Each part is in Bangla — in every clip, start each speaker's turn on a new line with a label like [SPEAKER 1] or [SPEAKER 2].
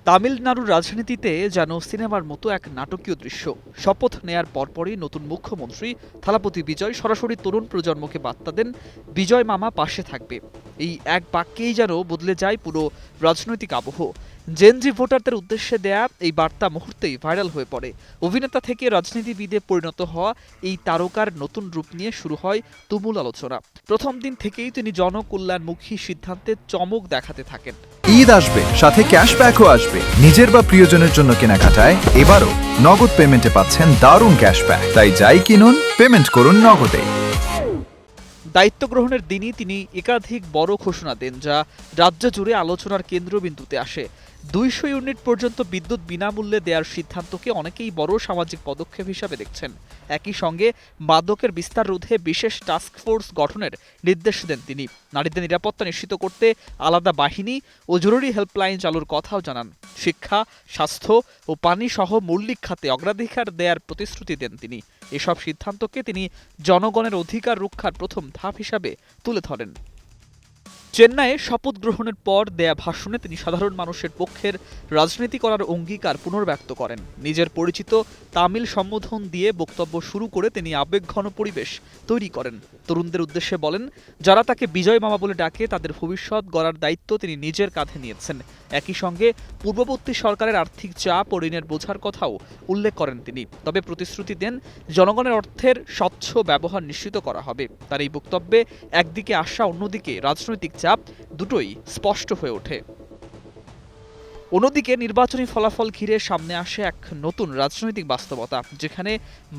[SPEAKER 1] তামিলনাড়ুর রাজনীতিতে যেন সিনেমার মতো এক নাটকীয় দৃশ্য। শপথ নেয়ার পরপরই নতুন মুখ্যমন্ত্রী থালাপতি বিজয় সরাসরি তরুণ প্রজন্মকে বার্তা দেন, বিজয় মামা পাশে থাকবে। এই এক বাক্যেই যেন বদলে যায় পুরো রাজনৈতিক আবহ। জেনজি ভোটারদের উদ্দেশ্যে দেয়া এই বার্তা মুহূর্তেই ভাইরাল হয়ে পড়ে। অভিনেতা থেকে রাজনীতিবিদে পরিণত হওয়া এই তারকার নতুন রূপ নিয়ে শুরু হয় তুমুল আলোচনা। প্রথম দিন থেকেই তিনি জনকল্যাণমুখী সিদ্ধান্তে চমক দেখাতে থাকেন।
[SPEAKER 2] ঈদ আসবে, সাথে ক্যাশব্যাকও আসবে। নিজের বা প্রিয়জনের জন্য কেনাকাটায় এবারও নগদ পেমেন্টে পাচ্ছেন দারুণ ক্যাশব্যাক। তাই যাই কিনুন, পেমেন্ট করুন নগদে।
[SPEAKER 1] দায়িত্ব গ্রহণের দিনই তিনি একাধিক বড় ঘোষণা দেন, যা রাজ্য জুড়ে আলোচনার কেন্দ্রবিন্দুতে আসে। 200 ইউনিট পর্যন্ত বিদ্যুৎ বিনামূল্যে দেওয়ার সিদ্ধান্তকে অনেকেই বড় সামাজিক পদক্ষেপ হিসাবে দেখছেন। একই সঙ্গে মাদকের বিস্তার রোধে বিশেষ টাস্ক ফোর্স গঠনের নির্দেশ দেন তিনি। নারীদের নিরাপত্তা নিশ্চিত করতে আলাদা বাহিনী ও জরুরি হেল্পলাইন চালুর কথাও জানান। শিক্ষা, স্বাস্থ্য ও পানি সহ মৌলিক খাতে অগ্রাধিকার দেওয়ার প্রতিশ্রুতি দেন তিনি। এসব সিদ্ধান্তকে তিনি জনগণের অধিকার রক্ষার প্রথম ধাপ হিসাবে তুলে ধরেন। চেন্নাইয়ে শপথ গ্রহণের পর দেয়া ভাষণে তিনি সাধারণ মানুষের পক্ষের রাজনীতি করার অঙ্গীকার পুনর্ব্যক্ত করেন। নিজের পরিচিত তামিল সম্বোধন দিয়ে বক্তব্য শুরু করে তিনি আবেগঘন পরিবেশ তৈরি করেন। তরুণদের উদ্দেশ্যে বলেন, যারা তাকে বিজয় মামা বলে ডাকে তাদের ভবিষ্যৎ গড়ার দায়িত্ব তিনি নিজের কাঁধে নিয়েছেন। একই সঙ্গে পূর্ববর্তী সরকারের আর্থিক চাপ ও ঋণের বোঝার কথাও উল্লেখ করেন তিনি। তবে প্রতিশ্রুতি দেন, জনগণের অর্থের স্বচ্ছ ব্যবহার নিশ্চিত করা হবে। তার এই বক্তব্যে একদিকে আশা, অন্যদিকে রাজনৈতিক চাপ দুটোই স্পষ্ট হয়ে ওঠে। অন্যদিকে নির্বাচনী ফলাফল ঘিরে সামনে আসে এক নতুন রাজনৈতিক বাস্তবতা, যেখানে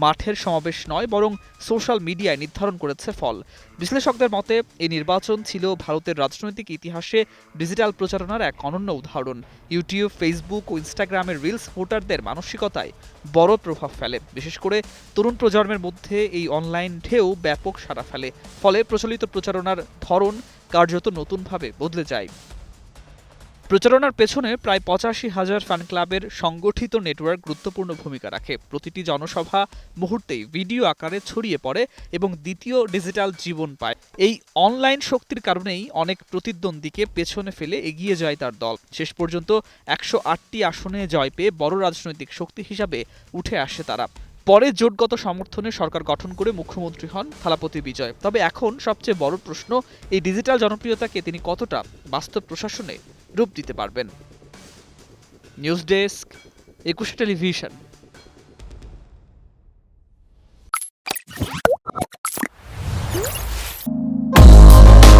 [SPEAKER 1] মাঠের সমাবেশ নয় বরং সোশ্যাল মিডিয়ায় নির্ধারণ করেছে ফল। বিশ্লেষকদের মতে এই নির্বাচন ছিল ভারতের রাজনৈতিক ইতিহাসে ডিজিটাল প্রচারণার এক অনন্য উদাহরণ। ইউটিউব, ফেসবুক ও ইনস্টাগ্রামের রিলস ভোটারদের মানসিকতায় বড় প্রভাব ফেলে। বিশেষ করে তরুণ প্রজন্মের মধ্যে এই অনলাইন ঢেউ ব্যাপক সাড়া ফেলে। ফলে প্রচলিত প্রচারণার ধরন কার্যত নতুনভাবে বদলে যায়। প্রচারণার পেছনে প্রায় 85,000 ফ্যান ক্লাবের সংগঠিত নেটওয়ার্ক গুরুত্বপূর্ণ ভূমিকা রাখে। প্রতিটি জনসভা মুহূর্তেই ভিডিও আকারে ছড়িয়ে পড়ে এবং দ্বিতীয় ডিজিটাল জীবন পায়। এই অনলাইন শক্তির কারণেই অনেক প্রতিদ্বন্দ্বীকে পেছনে ফেলে এগিয়ে যায় তার দল। শেষ পর্যন্ত 108টি আসনে জয় পেয়ে বড় রাজনৈতিক শক্তি হিসাবে উঠে আসে তারা। পরে জোটগত সমর্থনে সরকার গঠন করে মুখ্যমন্ত্রী হন থালাপতি বিজয়। তবে এখন সবচেয়ে বড় প্রশ্ন, এই ডিজিটাল জনপ্রিয়তাকে তিনি কতটা বাস্তব প্রশাসনে রূপ দিতে পারবেন। News desk, 21 television.